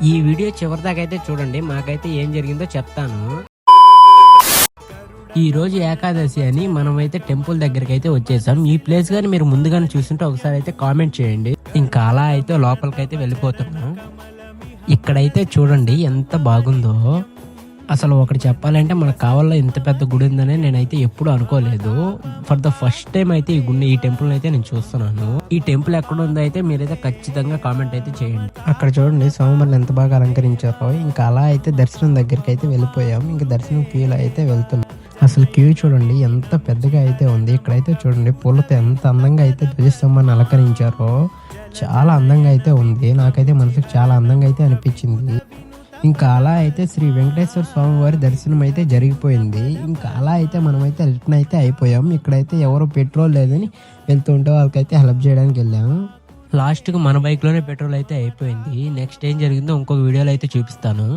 ఈ వీడియో చివరిదాకా అయితే చూడండి, మాకైతే ఏం జరిగిందో చెప్తాను. ఈ రోజు ఏకాదశి అని మనమైతే టెంపుల్ దగ్గరికి అయితే వచ్చేసాం. ఈ ప్లేస్ గాని మీరు ముందుగానే చూస్తుంటే ఒకసారి అయితే కామెంట్ చేయండి. ఇంకా అలా అయితే లోపలికైతే వెళ్ళిపోతున్నాం. ఇక్కడైతే చూడండి ఎంత బాగుందో. అసలు ఒకటి చెప్పాలంటే మన కావాలో ఇంత పెద్ద గుడి ఉందని నేనైతే ఎప్పుడు అనుకోలేదు. ఫర్ ద ఫస్ట్ టైం అయితే ఈ టెంపుల్ అయితే నేను చూస్తున్నాను. ఈ టెంపుల్ ఎక్కడ ఉందో అయితే మీరైతే ఖచ్చితంగా కామెంట్ అయితే చేయండి. అక్కడ చూడండి స్వామివారిని ఎంత బాగా అలంకరించారో. ఇంకా అలా అయితే దర్శనం దగ్గరికి అయితే వెళ్ళిపోయాం. ఇంకా దర్శనం క్యూలో అయితే వెళ్తున్నాం. అసలు క్యూ చూడండి ఎంత పెద్దగా అయితే ఉంది. ఇక్కడైతే చూడండి పూలతో ఎంత అందంగా అయితే ధ్వజస్తంభాన్ని అలంకరించారో. చాలా అందంగా అయితే ఉంది. నాకైతే మనసుకు చాలా అందంగా అయితే అనిపించింది. ఇంకా అలా అయితే శ్రీ వెంకటేశ్వర స్వామి వారి దర్శనం అయితే జరిగిపోయింది. ఇంకా అలా అయితే మనమైతే రిటర్న్ అయితే అయిపోయాం. ఇక్కడైతే ఎవరో పెట్రోల్ లేదని వెళ్తుంటే వాళ్ళకైతే హెల్ప్ చేయడానికి వెళ్ళాము. లాస్ట్కి మన బైక్లోనే పెట్రోల్ అయితే అయిపోయింది. నెక్స్ట్ ఏం జరిగిందో ఇంకొక వీడియోలో అయితే చూపిస్తాను.